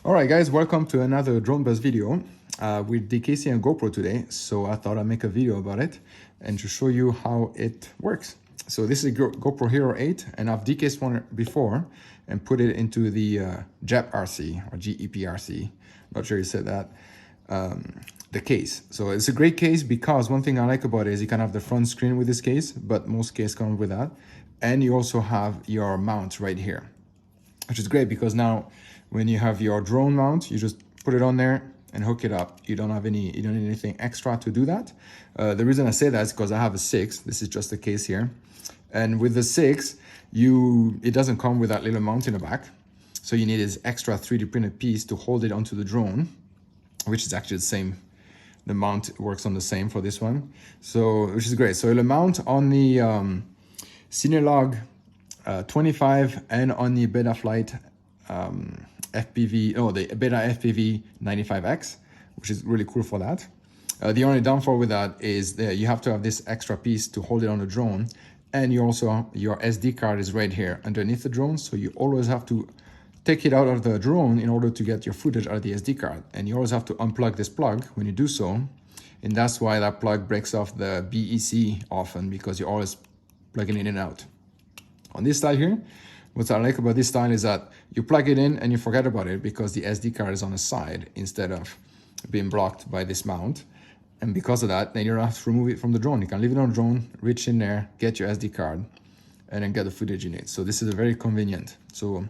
All right, guys, welcome to another drone buzz video with Decase and GoPro today. So I thought I'd make a video about it and to show you how it works. So this is GoPro Hero 8, and I've decased one before and put it into the GepRC or GepRC. Not sure you said that. The case. So it's a great case because one thing I like about it is you can have the front screen with this case, but most cases come with that. And you also have your mount right here, which is great because now when you have your drone mount, you just put it on there and hook it up. You don't need anything extra to do that. The reason I say that is because I have a 6. This is just a case here. And with the 6, it doesn't come with that little mount in the back. So you need this extra 3D printed piece to hold it onto the drone, which is actually the same. The mount works on the same for this one. So, which is great. So it'll mount on the Cinelog 25 and on the Betaflight the Beta FPV 95X, which is really cool for that. The only downfall with that is that you have to have this extra piece to hold it on the drone, and your SD card is right here underneath the drone, so you always have to take it out of the drone in order to get your footage out of the SD card, and you always have to unplug this plug when you do so, and that's why that plug breaks off the BEC often, because you're always plugging it in and out. On this side here, what I like about this style is that you plug it in and you forget about it because the SD card is on the side instead of being blocked by this mount. And because of that, then you don't have to remove it from the drone. You can leave it on the drone, reach in there, get your SD card, and then get the footage you need. So this is very convenient. So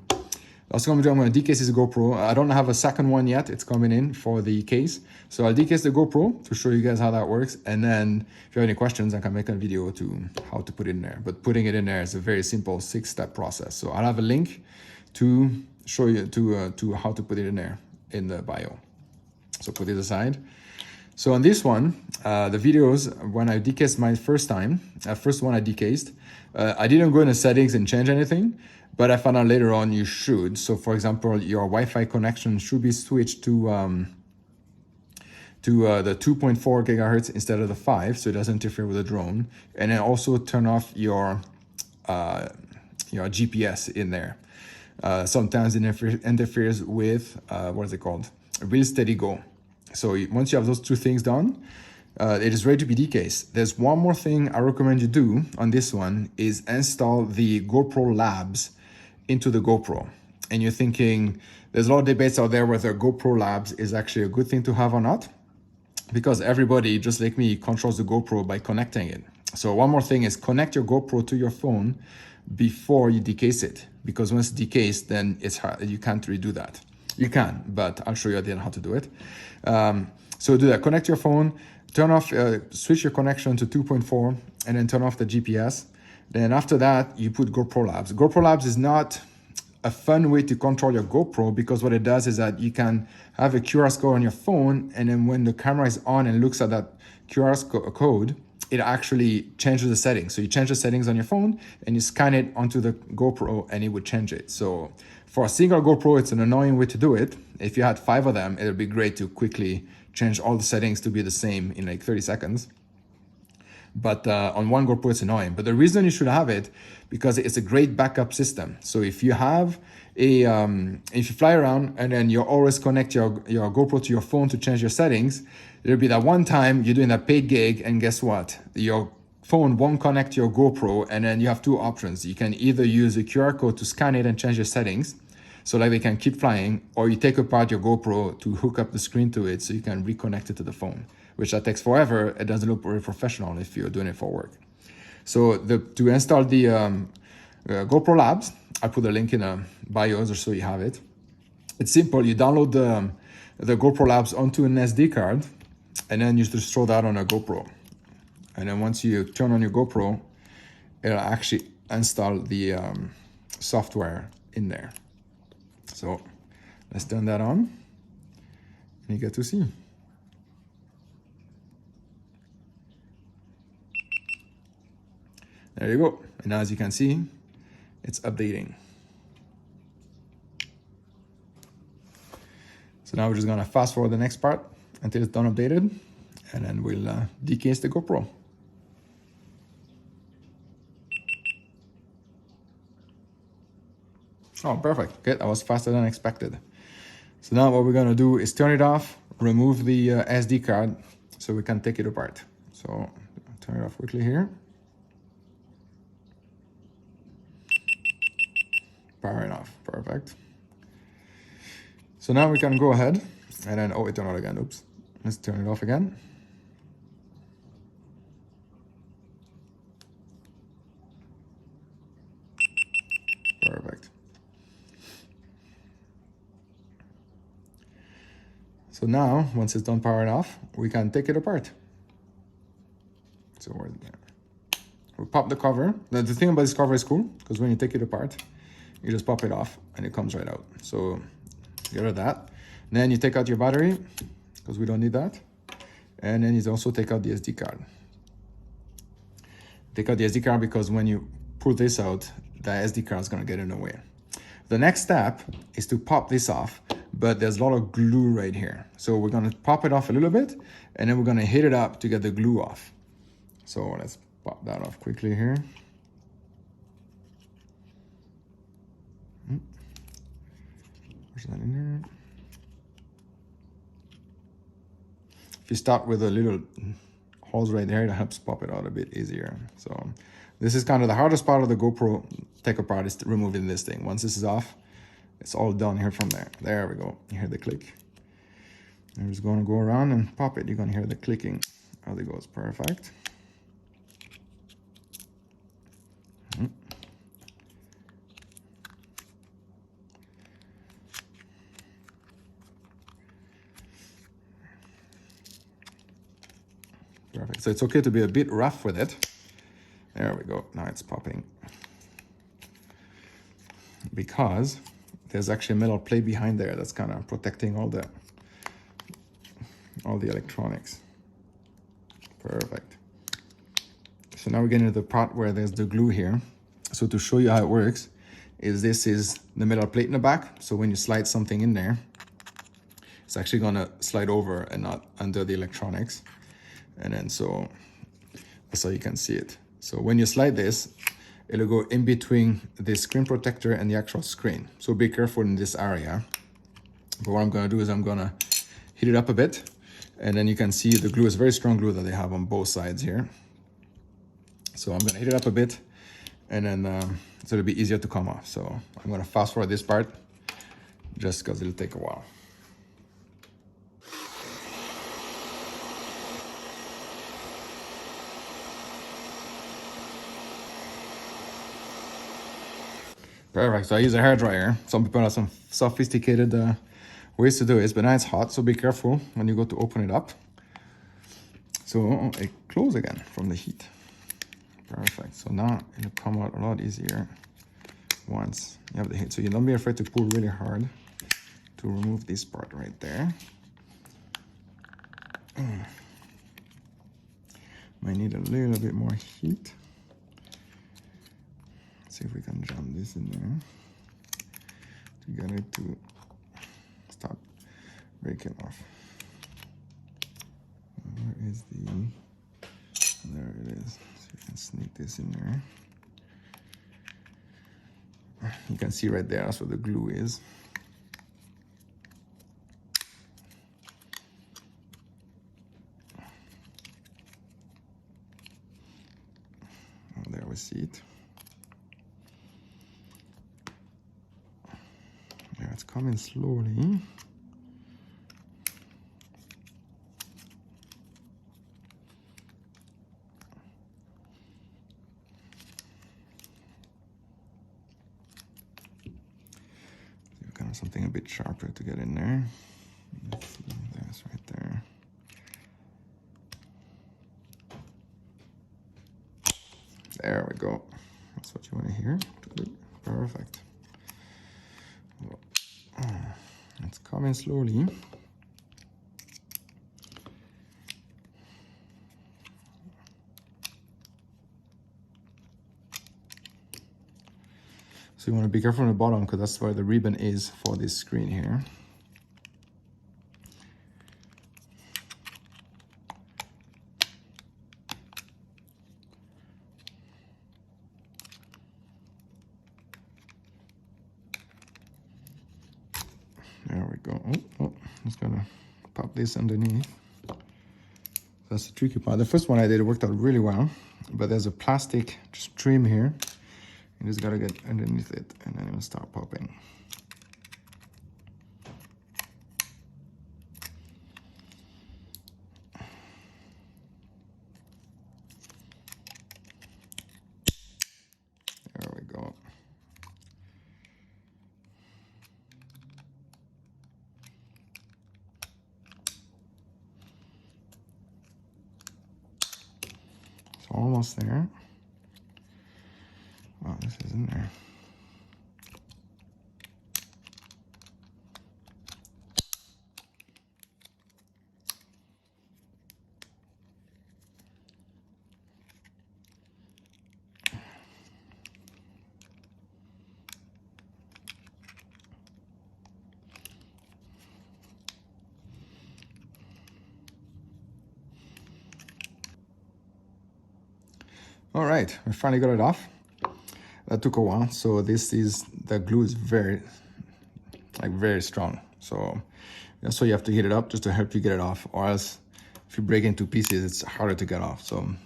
that's what I'm going to do. I'm going to decase this GoPro. I don't have a second one yet. It's coming in for the case. So I'll decase the GoPro to show you guys how that works. And then if you have any questions, I can make a video to how to put it in there. But putting it in there is a very simple 6-step process. So I'll have a link to show you to how to put it in there in the bio. So put it aside. So on this one, the videos, when I decased my first one I decased, I didn't go into settings and change anything. But I found out later on you should. So for example, your Wi-Fi connection should be switched to the 2.4 gigahertz instead of the 5, so it doesn't interfere with the drone. And then also turn off your GPS in there. Sometimes it interferes with what is it called? Real steady go. So once you have those two things done, it is ready to be decased. There's one more thing I recommend you do on this one is install the GoPro Labs into the GoPro. And you're thinking, there's a lot of debates out there whether GoPro Labs is actually a good thing to have or not, because everybody, just like me, controls the GoPro by connecting it. So one more thing is connect your GoPro to your phone before you decase it, because once it's decased, then it's hard. You can't redo that. You can, but I'll show you again how to do it. So do that, connect your phone, turn off, switch your connection to 2.4, and then turn off the GPS. Then after that, you put GoPro Labs. GoPro Labs is not a fun way to control your GoPro, because what it does is that you can have a QR code on your phone, and then when the camera is on and looks at that QR code, it actually changes the settings. So you change the settings on your phone and you scan it onto the GoPro and it would change it. So for a single GoPro, it's an annoying way to do it. If you had 5 of them, it would be great to quickly change all the settings to be the same in like 30 seconds. But on one GoPro, it's annoying. But the reason you should have it, because it's a great backup system. So if you have if you fly around and then you always connect your GoPro to your phone to change your settings, there'll be that one time you're doing a paid gig, and guess what? Your phone won't connect to your GoPro, and then you have 2 options. You can either use a QR code to scan it and change your settings, so like they can keep flying, or you take apart your GoPro to hook up the screen to it so you can reconnect it to the phone, which that takes forever. It doesn't look very professional if you're doing it for work. So to install the GoPro Labs, I put a link in the bio just so you have it. It's simple. You download the GoPro Labs onto an SD card, and then you just throw that on a GoPro. And then once you turn on your GoPro, it'll actually install the software in there. So let's turn that on, and you get to see. There you go. And as you can see, it's updating. So now we're just gonna fast forward the next part until it's done updated, and then we'll decase the GoPro. Oh, perfect. Good. That was faster than expected. So now what we're gonna do is turn it off, remove the SD card so we can take it apart. So turn it off quickly here. Power it off, perfect. So now we can go ahead and then, oh, it turned on again, oops. Let's turn it off again. Perfect. So now, once it's done powering off, we can take it apart. So we pop the cover. The thing about this cover is cool, because when you take it apart, you just pop it off and it comes right out. So get rid of that. And then you take out your battery, because we don't need that. And then you also take out the SD card. Take out the SD card because when you pull this out, the SD card is going to get in the way. The next step is to pop this off, but there's a lot of glue right here. So we're going to pop it off a little bit, and then we're going to hit it up to get the glue off. So let's pop that off quickly here. Where's that in there? If you start with a little holes right there, that helps pop it out a bit easier. So this is kind of the hardest part of the GoPro take apart, is removing this thing. Once this is off, it's all done here from there. There we go. You hear the click. I'm just going to go around and pop it. You're going to hear the clicking as it goes. Perfect. Perfect. So it's okay to be a bit rough with it. There we go. Now it's popping. Because there's actually a metal plate behind there that's kind of protecting all the electronics. Perfect. So now we're getting to the part where there's the glue here. So to show you how it works, this is the metal plate in the back. So when you slide something in there, it's actually gonna slide over and not under the electronics. And then so that's how you can see it. So when you slide this, it'll go in between the screen protector and the actual screen. So be careful in this area. But what I'm gonna do is I'm gonna heat it up a bit, and then you can see the glue is very strong glue that they have on both sides here. So I'm gonna heat it up a bit, and then so it'll be easier to come off. So I'm gonna fast forward this part just because it'll take a while. Perfect. So I use a hairdryer. Some people have some sophisticated ways to do it, but now it's hot, so be careful when you go to open it up. So it closes again from the heat. Perfect. So now it'll come out a lot easier once you have the heat. So you don't be afraid to pull really hard to remove this part right there. Might need a little bit more heat. See if we can jam this in there to get it to stop breaking off. Where is there it is. So you can sneak this in there. You can see right there, that's where the glue is. Oh, there we see it. It's coming slowly. Kind of something a bit sharper to get in there. Let's see, there's right there. There we go. That's what you want to hear. Perfect. It's coming slowly. So you want to be careful on the bottom because that's where the ribbon is for this screen here. There we go. Oh, just gonna pop this underneath. That's the tricky part. The first one I did worked out really well, but there's a plastic trim here. You just gotta get underneath it, and then it'll start popping. There we go. It's almost there. Wow, this is in there. All right, we finally got it off. That took a while. So the glue is very strong. So that's why you have to heat it up just to help you get it off, or else if you break into pieces, it's harder to get off. So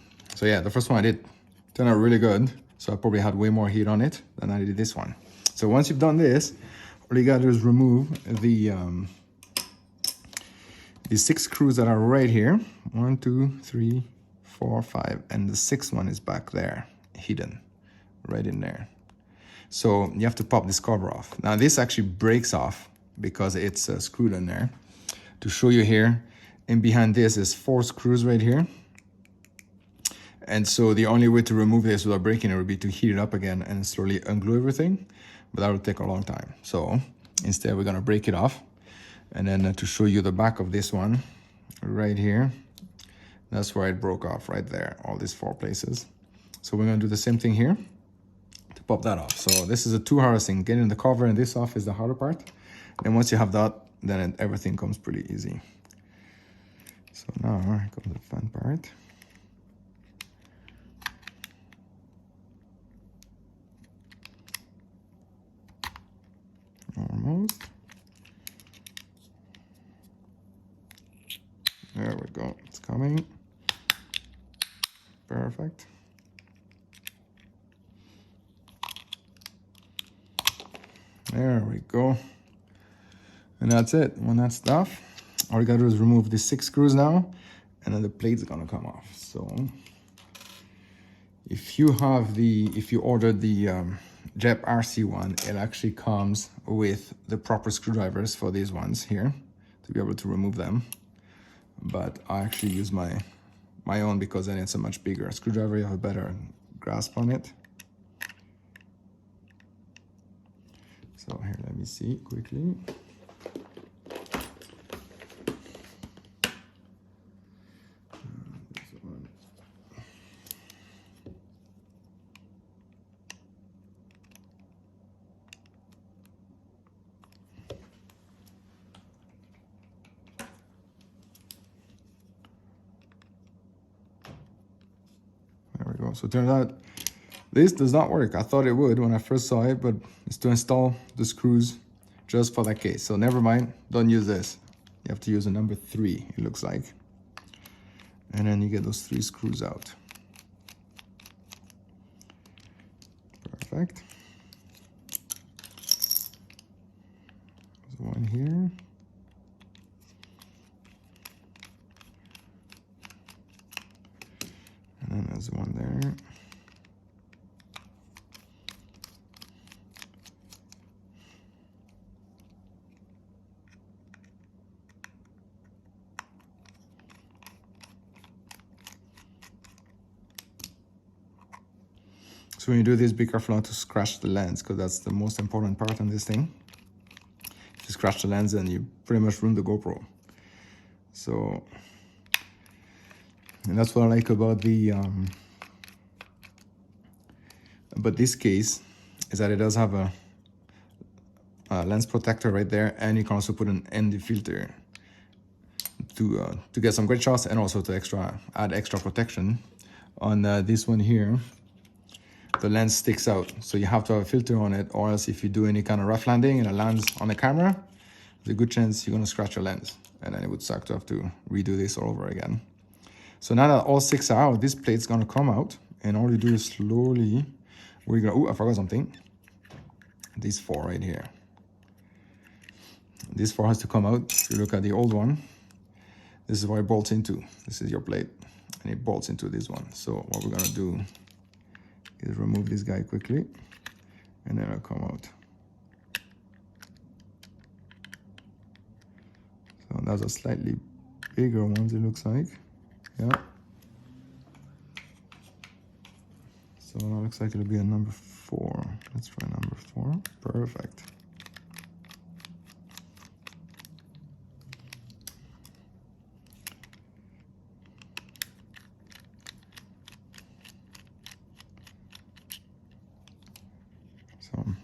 yeah, the first one I did turned out really good. So I probably had way more heat on it than I did this one. So once you've done this, all you gotta do is remove the 6 screws that are right here. 1, 2, 3, 4, 5, and the 6th one is back there, hidden, right in there. So you have to pop this cover off. Now this actually breaks off because it's screwed in there. To show you here, and behind this is 4 screws right here. And so the only way to remove this without breaking it would be to heat it up again and slowly unglue everything, but that would take a long time. So instead we're gonna break it off. And then to show you the back of this one, right here, that's where it broke off, right there, all these 4 places. So we're gonna do the same thing here to pop that off. So this is a 2-hour thing. Getting the cover and this off is the harder part. And once you have that, then everything comes pretty easy. So now here comes the fun part. Almost. There we go, it's coming. Perfect. There we go. And that's it. When that's off, all you gotta do is remove the 6 screws now, and then the plate's gonna come off. So if you ordered the GepRC one, it actually comes with the proper screwdrivers for these ones here to be able to remove them. But I actually use my own because then it's a much bigger screwdriver. You have a better grasp on it. So here, let me see quickly. There we go. So it turns out this does not work. I thought it would when I first saw it, but it's to install the screws just for that case. So never mind, don't use this. You have to use a number 3, it looks like. And then you get those 3 screws out. Perfect. There's one here. And then there's one there. So when you do this, be careful not to scratch the lens, because that's the most important part on this thing. If you scratch the lens, then you pretty much ruin the GoPro. So, and that's what I like about this case, is that it does have a lens protector right there, and you can also put an ND filter to get some great shots, and also to add extra protection. On this one here, the lens sticks out, so you have to have a filter on it, or else if you do any kind of rough landing and it lands on the camera, there's a good chance you're gonna scratch your lens, and then it would suck to have to redo this all over again. So now that all 6 are out, this plate's gonna come out, and all you do is slowly, we're gonna, oh, I forgot something. These 4 right here. This 4 has to come out. If you look at the old one, this is where it bolts into. This is your plate, and it bolts into this one. So what we're gonna do is remove this guy quickly, and then it'll come out. So those are slightly bigger ones, it looks like. Yeah. So that looks like it'll be a number 4. Let's try number 4. Perfect.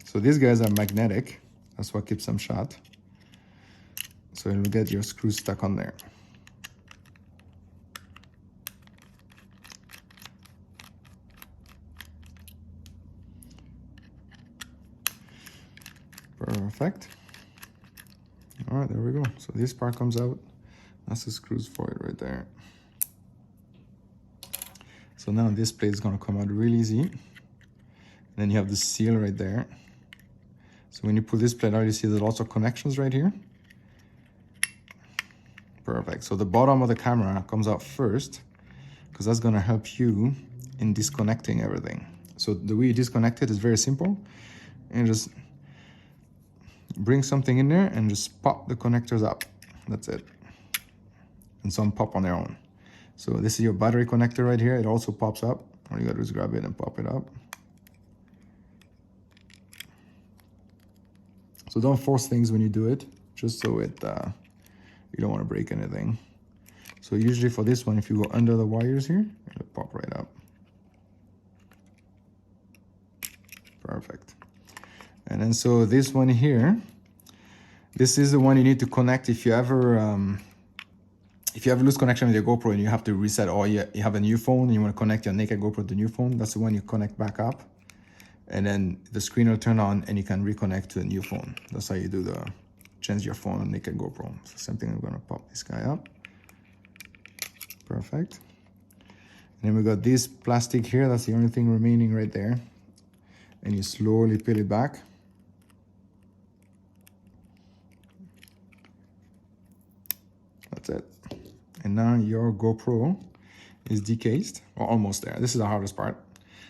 So these guys are magnetic. That's what keeps them shut. So you'll get your screws stuck on there. Perfect. All right, there we go. So this part comes out. That's the screws for it right there. So now this plate is gonna come out real easy. And then you have the seal right there. So when you pull this plate out, you see there's lots of connections right here. Perfect. So the bottom of the camera comes out first, because that's gonna help you in disconnecting everything. So the way you disconnect it is very simple. And just bring something in there and just pop the connectors up. That's it. And some pop on their own. So this is your battery connector right here. It also pops up. All you gotta do is grab it and pop it up. So don't force things when you do it, just so it you don't want to break anything. So usually for this one, if you go under the wires here, it'll pop right up. Perfect. And then so this one here, this is the one you need to connect if you ever lose connection with your GoPro and you have to reset, or you have a new phone and you want to connect your Naked GoPro to the new phone. That's the one you connect back up. And then the screen will turn on and you can reconnect to a new phone. That's how you do change your phone on Naked GoPro. So same thing, I'm gonna pop this guy up. Perfect. And then we got this plastic here, that's the only thing remaining right there. And you slowly peel it back. That's it. And now your GoPro is decased, or almost there. This is the hardest part.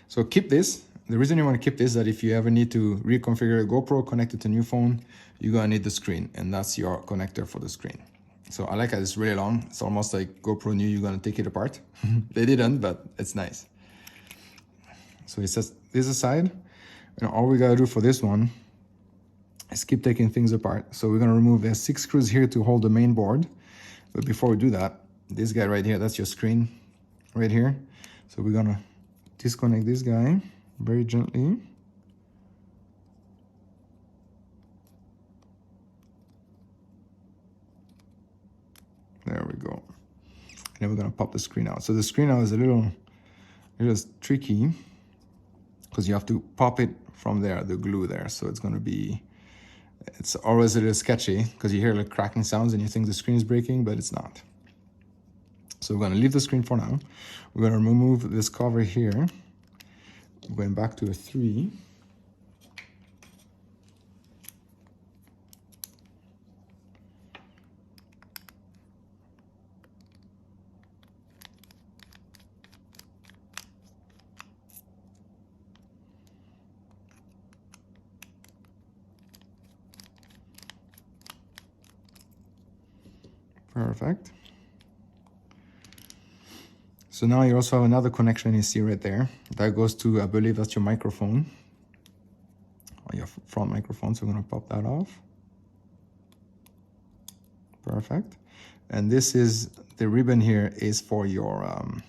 So keep this. The reason you want to keep this is that if you ever need to reconfigure a GoPro, connect it to a new phone, you're gonna need the screen, and that's your connector for the screen. So I like it, it's really long. It's almost like GoPro knew you're gonna take it apart. They didn't, but it's nice. So it sets this aside, and all we gotta do for this one is keep taking things apart. So we're gonna remove, there's 6 screws here to hold the main board. But before we do that, this guy right here, that's your screen right here. So we're gonna disconnect this guy very gently. There we go. And then we're gonna pop the screen out. So the screen out is a little tricky because you have to pop it from there, the glue there. So it's gonna be, it's always a little sketchy because you hear like cracking sounds and you think the screen is breaking, but it's not. So we're gonna leave the screen for now. We're gonna remove this cover here. Going back to a 3. Perfect. So now you also have another connection you see right there. That goes to, I believe that's your microphone, or your front microphone. So we're gonna pop that off. Perfect. And this is, the ribbon here is for your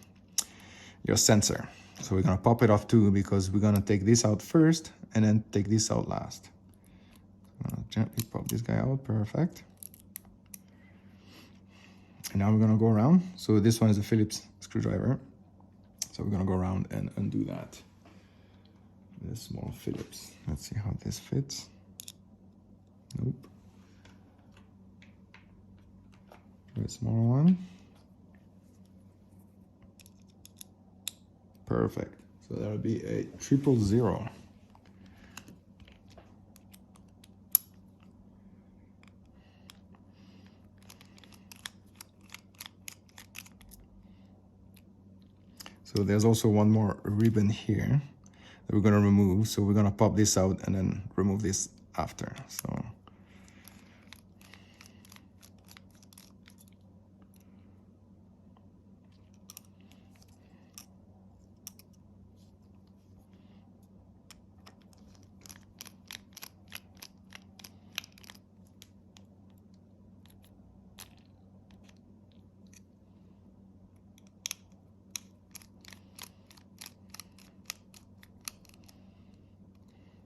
sensor. So we're gonna pop it off too, because we're gonna take this out first and then take this out last. I'm gonna gently pop this guy out, perfect. And now we're gonna go around. So this one is a Phillips screwdriver. So we're gonna go around and undo that. This small Phillips. Let's see how this fits. Nope. a smaller one. Perfect. So that'll be a 000. So there's also one more ribbon here that we're gonna remove. So we're gonna pop this out and then remove this after. So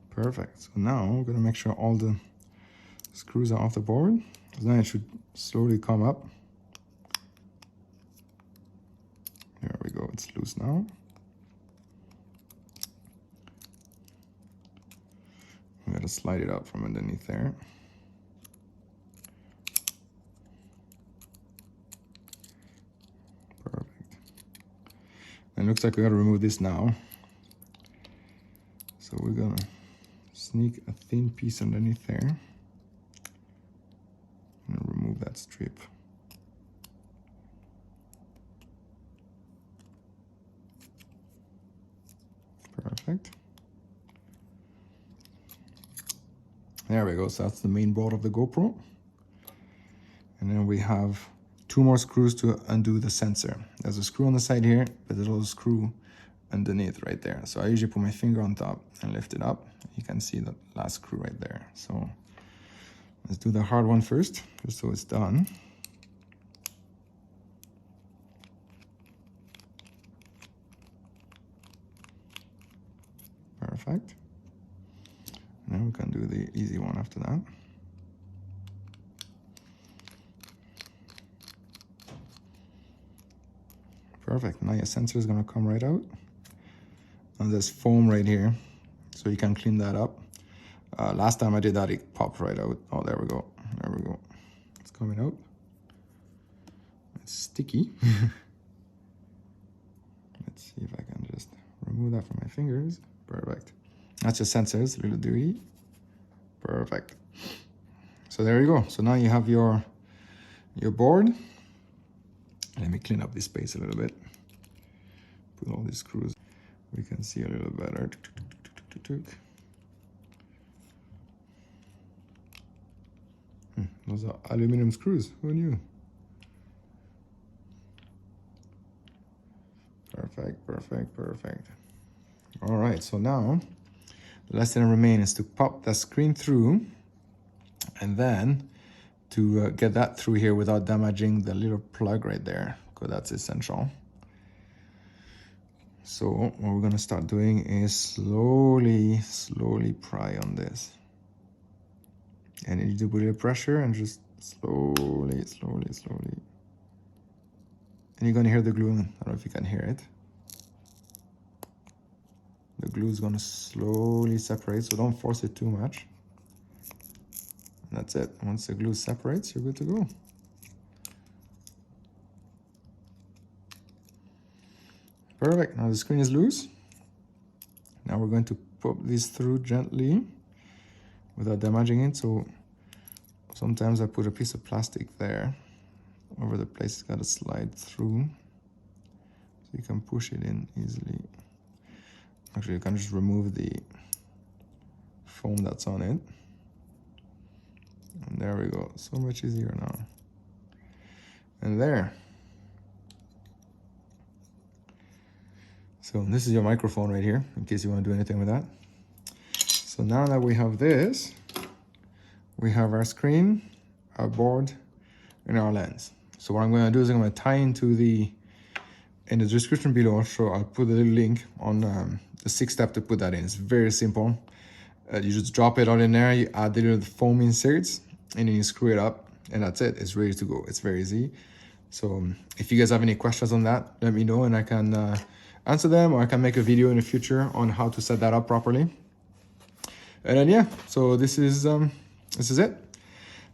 perfect. So now we're gonna make sure all the screws are off the board. So now it should slowly come up. There we go, it's loose now. We gotta slide it up from underneath there. Perfect. And it looks like we gotta remove this now. So we're gonna sneak a thin piece underneath there and remove that strip. Perfect. There we go. So that's the main board of the GoPro. And then we have 2 more screws to undo the sensor. There's a screw on the side here, but there's also a screw underneath right there. So I usually put my finger on top and lift it up. You can see the last screw right there. So let's do the hard one first, just so it's done. Perfect. Now we can do the easy one after that. Perfect. Now your sensor is going to come right out. And there's foam right here, so you can clean that up. Last time I did that, it popped right out. Oh, there we go. There we go. It's coming out. It's sticky. Let's see if I can just remove that from my fingers. Perfect. That's your sensors, a little dirty. Perfect. So there you go. So now you have your board. Let me clean up this space a little bit. Put all these screws. We can see a little better. Those are aluminum screws. Who knew? Perfect, perfect, perfect. All right, so now the last thing that remains is to pop the screen through and then to get that through here without damaging the little plug right there, because that's essential. So what we're gonna start doing is slowly pry on this. And you do put a little pressure and just slowly. And you're gonna hear the glue. I don't know if you can hear it. The glue is gonna slowly separate, so don't force it too much. And that's it. Once the glue separates, you're good to go. Perfect. Now the screen is loose. Now we're going to pop this through gently without damaging it. So sometimes I put a piece of plastic there over the place it's got to slide through, so you can push it in easily. Actually, you can just remove the foam that's on it. And there we go. So much easier now. And there. So this is your microphone right here, in case you want to do anything with that. So now that we have this, we have our screen, our board, and our lens. So what I'm going to do is I'm going to tie into in the description below, so I'll put a little link on the 6 step to put that in. It's very simple. You just drop it all in there, you add the little foam inserts, and then you screw it up, and that's it. It's ready to go. It's very easy. So if you guys have any questions on that, let me know, and I can answer them, or I can make a video in the future on how to set that up properly. And then yeah, so this is it.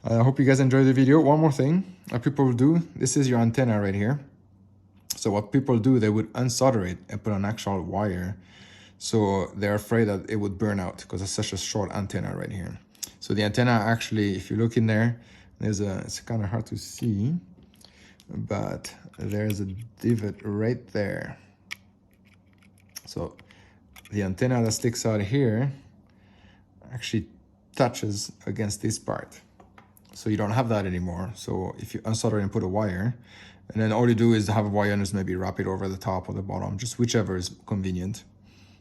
I hope you guys enjoyed the video. One more thing people do, this is your antenna right here. So what people do, they would unsolder it and put an actual wire. So they're afraid that it would burn out because it's such a short antenna right here. So the antenna actually, if you look in there, it's kind of hard to see, but there's a divot right there. So the antenna that sticks out here actually touches against this part. So you don't have that anymore. So if you unsolder and put a wire, and then all you do is have a wire and just maybe wrap it over the top or the bottom, just whichever is convenient,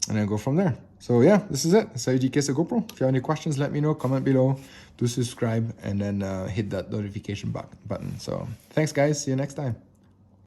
and then go from there. So yeah, this is it. That's how you decase a GoPro. If you have any questions, let me know, comment below, do subscribe, and then hit that notification button. So thanks guys, see you next time.